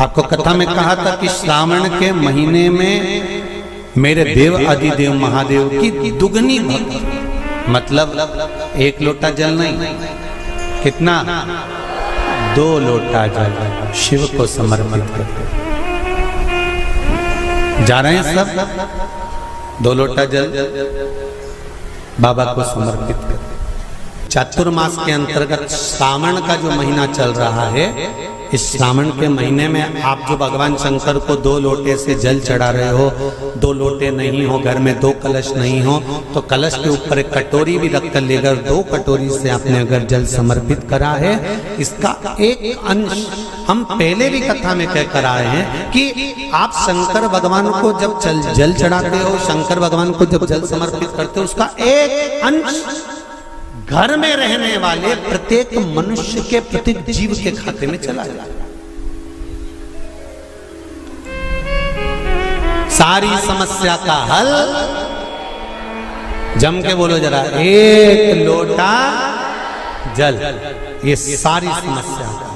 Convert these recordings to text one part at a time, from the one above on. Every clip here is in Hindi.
आपको कथा में कहा था कि श्रावण के महीने में मेरे देव आदिदेव महादेव की दुगनी भक्ति, मतलब एक लोटा जल नहीं, कितना 2 लोटा जल शिव को समर्पित करते। जा रहे हैं सब 2 लोटा जल बाबा को समर्पित करते। चातुर्मास के अंतर्गत श्रावण का जो महीना चल रहा है, इस श्रावण के महीने में आप जो भगवान शंकर को 2 लोटे से जल चढ़ा रहे हो, 2 लोटे नहीं हो, घर में 2 कलश नहीं हो, तो कलश के ऊपर एक कटोरी भी रख कर लेकर 2 कटोरी से आपने अगर जल समर्पित करा है, इसका एक अंश हम पहले भी कथा में कह कर आए हैं कि आप शंकर भगवान को जब जल चढ़ाते हो, शंकर भगवान को जब जल समर्पित करते हो, उसका एक अंश घर में रहने वाले प्रत्येक मनुष्य के, प्रत्येक जीव के खाते में चला जाए। सारी समस्या का हल, जम के बोलो जरा, 1 लोटा जल, ये सारी समस्या का।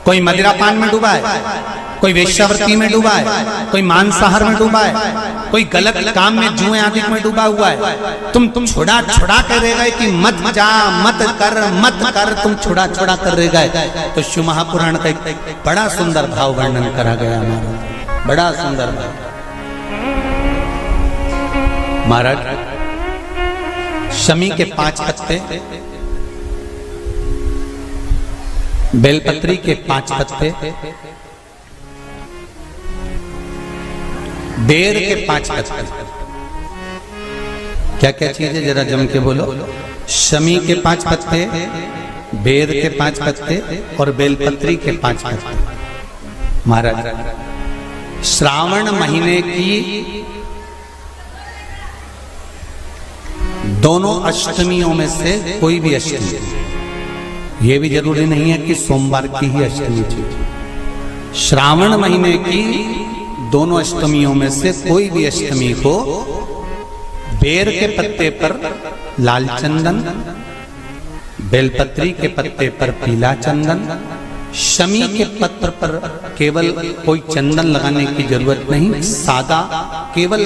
कोई मदिरा पान में डूबा है, कोई वेश्यावृत्ति में डूबा है, कोई मांसाहार में डूबा है, कोई गलत काम में जुए आदि में डूबा हुआ है। तुम छुड़ा कर रह गए कि मत जा, मत कर, तुम छुड़ा कर रह गए। तो शिव महापुराण का एक बड़ा सुंदर भाव वर्णन करा गया हमारा, बड़ा सुंदर भाव। महाराज, शमी के 5 पत्ते, बेलपत्री के 5 पत्ते, बेर के 5 पत्ते, क्या क्या चीज है जरा जम के बोलो। शमी के 5 पत्ते, बेर के 5 पत्ते और बेलपत्री के 5 पत्ते। महाराज, श्रावण महीने की दोनों अष्टमियों में से कोई भी अष्टमी, ये भी जरूरी नहीं है कि सोमवार की ही अष्टमी थी। श्रावण महीने की दोनों अष्टमियों में से कोई भी अष्टमी को बेर के पत्ते पर लाल चंदन, बेलपत्री के पत्ते पर पीला चंदन, शमी के पत्र पर केवल कोई चंदन लगाने की जरूरत नहीं, सादा, केवल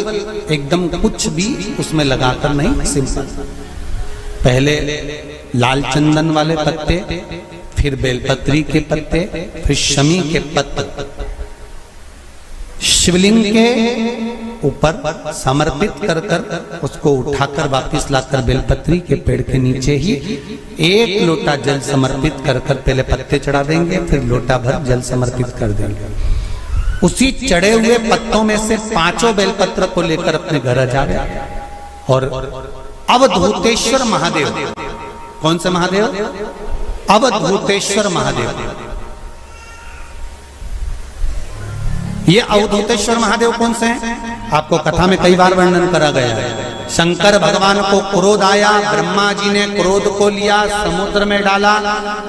एकदम कुछ भी उसमें लगाकर नहीं, सिंपल। पहले लाल चंदन वाले पत्ते, फिर बेलपत्री के पत्ते, फिर शमी के पत्ते शिवलिंग के ऊपर समर्पित कर उसको उठाकर वापस लाकर बेलपत्री के पेड़ के नीचे ही 1 लोटा जल समर्पित कर पहले पत्ते चढ़ा देंगे, फिर लोटा भर जल समर्पित कर देंगे। उसी चढ़े हुए पत्तों में से 5 बेलपत्र को लेकर अपने घर जावे और अवधूतेश्वर महादेव, कौन से महादेव? अवधूतेश्वर महादेव। ये अवधूतेश्वर महादेव कौन से हैं? आपको कथा में कई बार वर्णन करा गया है। शंकर भगवान को क्रोध आया, ब्रह्मा जी ने क्रोध को लिया, समुद्र में डाला।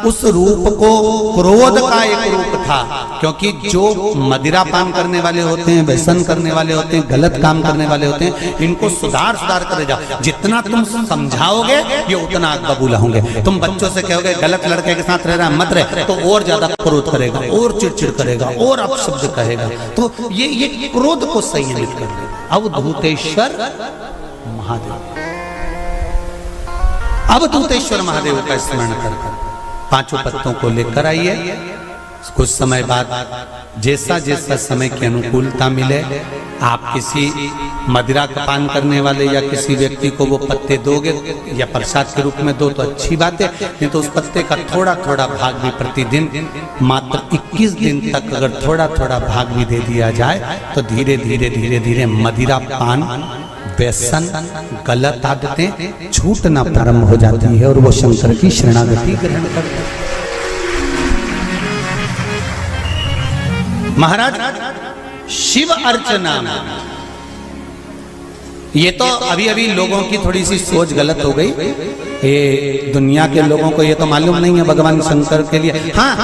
उस रूप को क्रोध का एक रूप था, क्योंकि जो मदिरा पान करने वाले होते हैं, व्यसन करने वाले होते हैं, गलत काम करने वाले होते हैं, इनको सुधार करे जाओ। जितना तुम समझाओगे ये उतना आग बबूला होंगे। तुम बच्चों से कहोगे गलत लड़के के साथ रह रहा मत रहे, तो और ज्यादा क्रोध करेगा, और चिड़चिड़ करेगा, और अपशब्द कहेगा। तो ये क्रोध को संयमित कर देगा। अवधूतेश्वर महादेव, अवधूतेश्वर महादेव का स्मरण कर 5 पत्तों को लेकर आइए। कुछ समय बाद जैसा जैसा समय की अनुकूलता मिले, आप किसी मदिरा का पान करने वाले या किसी व्यक्ति को वो पत्ते दोगे या प्रसाद के रूप में दो तो अच्छी बात है, नहीं तो उस पत्ते का थोड़ा थोड़ा भाग भी प्रतिदिन मात्र 21 दिन तक अगर थोड़ा थोड़ा भाग भी दे दिया जाए तो धीरे धीरे मदिरा पान, व्यसन, गलत आदतें छूटना प्रारंभ हो जाती है और वो शंकर की शरणागति ग्रहण करते हैं। महाराज, शिव अर्चना, ये तो अभी लोगों की थोड़ी सी सोच गलत हो गई। ये दुनिया के लोगों को ये तो मालूम नहीं है भगवान शंकर के लिए। हाँ,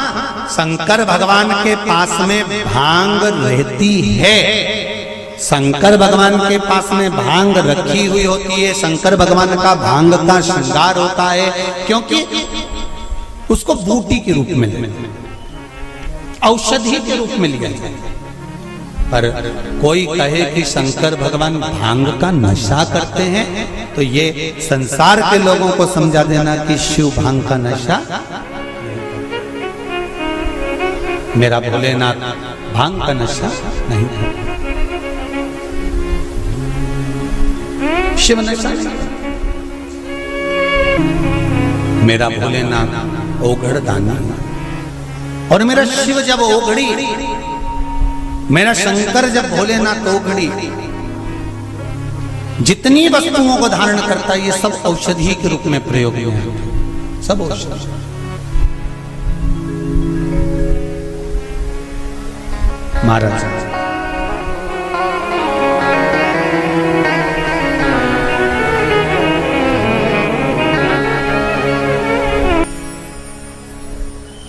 शंकर भगवान के पास में भांग रहती है, शंकर भगवान के पास में भांग रखी हुई होती है। शंकर भगवान का भांग का श्रृंगार होता है, क्योंकि उसको बूटी के रूप में औषधि के रूप में लिया जाए। पर कोई कहे कि शंकर भगवान भांग का नशा करते हैं, तो ये संसार के लोगों को समझा देना कि शिव भांग का नशा, मेरा भोलेनाथ भांग का नशा नहीं करते, शिव नशा नहीं। मेरा भोलेनाथ ओघड़ दानी, और मेरा शिव जब ओघड़ी, मेरा शंकर जब भोलेनाथ ओघड़ी, जितनी वस्तुओं को धारण करता है ये सब औषधि के रूप में प्रयोग में है, सब औषधि। महाराज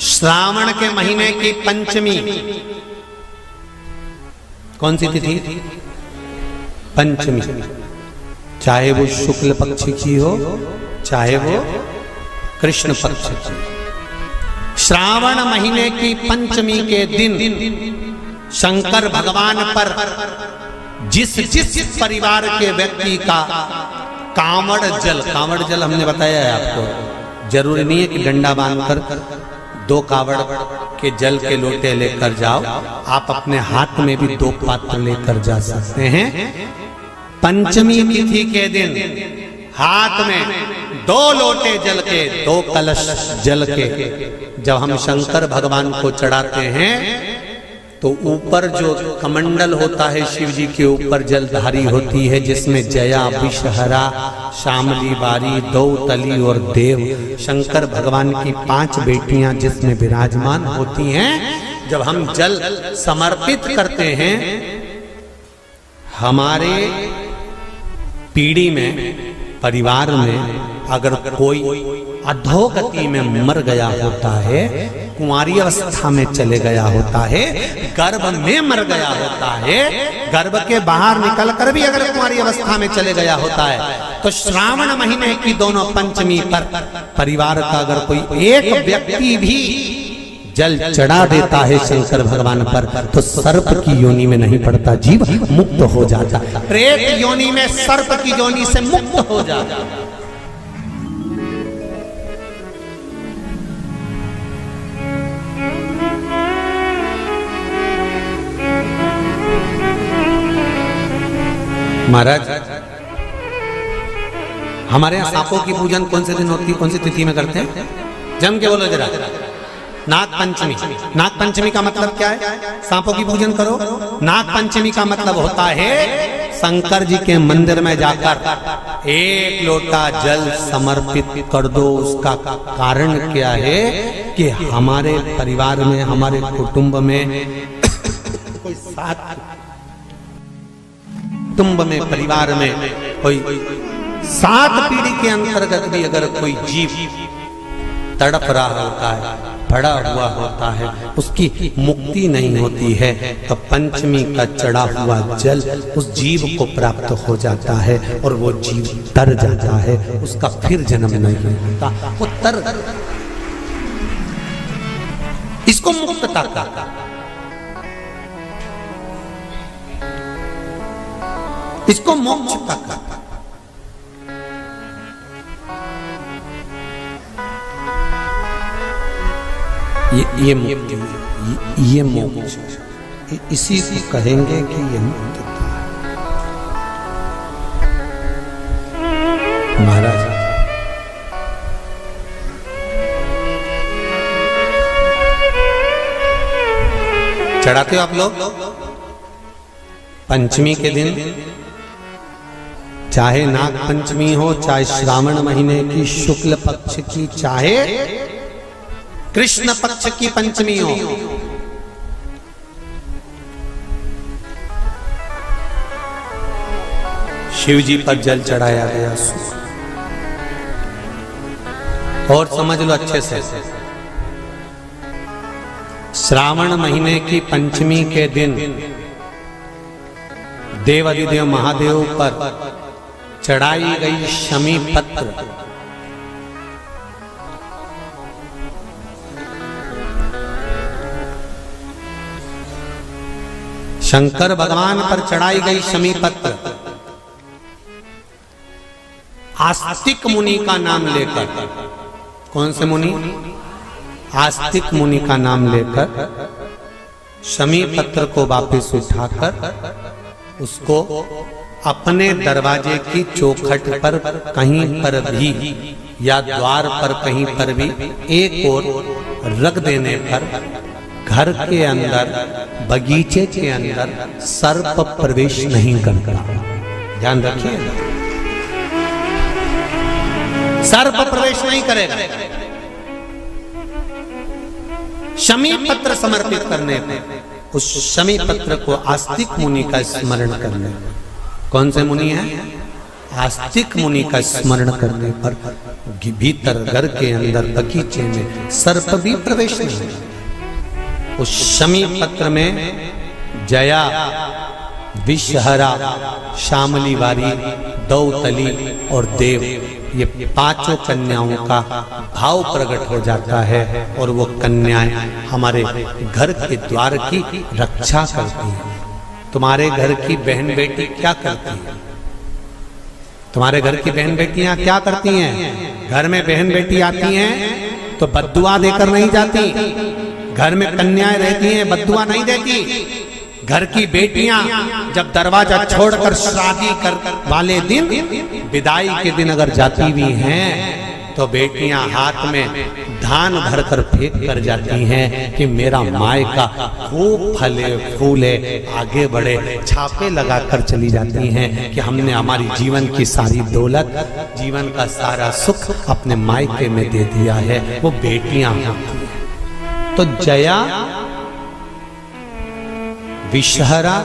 श्रावण के महीने की पंचमी, कौन सी तिथि? पंचमी। चाहे वो शुक्ल पक्ष की हो, चाहे वो कृष्ण पक्ष की। श्रावण महीने की पंचमी के दिन शंकर भगवान पर जिस जिस परिवार के व्यक्ति का कांवड़ जल, कांवड़ जल हमने बताया है आपको, जरूरी नहीं है कि डंडा बांधकर 2 कावड़ के जल के लोटे लेकर जाओ, आप अपने हाथ में भी 2 पात्र लेकर जा सकते हैं। पंचमी तिथि के दिन हाथ में 2 लोटे जल के, 2 कलश जल के जब हम शंकर भगवान को चढ़ाते हैं, तो ऊपर जो कमंडल होता है शिव जी के ऊपर जलधारी होती है, जिसमें जया, विषहरा, शामली, बारी, दौतली और देव, शंकर भगवान की 5 बेटियां जिसमें विराजमान होती हैं। जब हम जल समर्पित करते हैं, हमारे पीढ़ी में, परिवार में अगर कोई अधोगति में मर गया होता है, कुंवारी अवस्था में चले गया होता है, गर्भ में मर गया होता है, गर्भ के बाहर निकलकर भी अगर कुंवारी अवस्था में चले गया होता है, तो श्रावण महीने की दोनों पंचमी पर परिवार का अगर कोई एक व्यक्ति भी जल चढ़ा देता है शंकर भगवान पर, तो सर्प की योनि में नहीं पड़ता, जीव मुक्त हो जाता, प्रेत योनि में, सर्प की योनि से मुक्त हो जाता। महाराज हमारे यहाँ सांपों की पूजन कौन से दिन होती है, कौन सी तिथि में करते हैं? जम के बोलो जरा। नाग पंचमी। नाग पंचमी का मतलब क्या है? सांपों की पूजन करो। नाग पंचमी का मतलब होता है शंकर जी के मंदिर में जाकर 1 लोटा जल समर्पित कर दो। उसका कारण क्या है कि हमारे परिवार में, हमारे कुटुंब में कोई 7 कुटुंब में, परिवार में कोई 7 पीढ़ी के अंतर्गत भी अगर कोई जीव तड़प रहा होता है, पड़ा हुआ होता है, उसकी मुक्ति नहीं होती है, तो पंचमी का चढ़ा हुआ जल उस जीव को प्राप्त हो जाता है और वो जीव तर जाता है, उसका फिर जन्म नहीं होता, वो तर, इसको मुक्तता का, इसको मोक्ष का। ये मुक्ति, ये मोक्ष, इसी को कहेंगे कि ये मुक्तता है। महाराज चढ़ाते हो आप लोग पंचमी के दिन, चाहे नाग पंचमी हो, चाहे श्रावण महीने की शुक्ल पक्ष की, चाहे कृष्ण पक्ष की पंचमी हो, शिव जी पर जल चढ़ाया गया। और समझ लो अच्छे से, श्रावण महीने की पंचमी के दिन देवाधिदेव महादेव पर चढ़ाई गई शमी पत्र, शंकर भगवान पर चढ़ाई गई शमी पत्र आस्तिक मुनि का नाम लेकर, कौन से मुनि? आस्तिक मुनि का नाम लेकर शमी पत्र को वापस उठाकर उसको अपने दरवाजे की चौखट पर कहीं पर भी या द्वार पर कहीं पर भी एक ओर रख देने पर घर के अंदर, बगीचे के अंदर सर्प प्रवेश नहीं करता। ध्यान रखिए, सर्प प्रवेश नहीं करेगा। शमी पत्र समर्पित करने पर, उस शमी पत्र को आस्तिक मुनि का स्मरण करने, कौन से मुनि है? आस्तिक मुनि का स्मरण करने पर भीतर घर के अंदर बगीचे में सर्प भी प्रवेश नहीं। उस शमी पत्र में जया, विषहरा, शामली वारी, दौतली और देव, ये पांचों कन्याओं का भाव प्रकट हो जाता है और वो कन्याएं हमारे घर के द्वार की रक्षा करती हैं। तुम्हारे घर की बहन बेटी क्या करती है? तुम्हारे घर की बहन बेटियां क्या करती हैं? घर में बहन बेटी आती हैं तो बद्दुआ देकर नहीं जाती। घर में कन्याएं रहती हैं, बद्दुआ नहीं देती। घर की बेटियां जब दरवाजा छोड़कर शादी कर वाले दिन, विदाई के दिन अगर जाती भी हैं तो बेटियां हाथ में धान भरकर फेंक कर जाती हैं कि मेरा मायका खूब फले फूले आगे बढ़े। छापे लगाकर चली जाती हैं कि हमने हमारी जीवन की सारी दौलत, जीवन का सारा सुख अपने मायके में दे दिया है। वो बेटियां होती हैं। तो जया, विषहरा,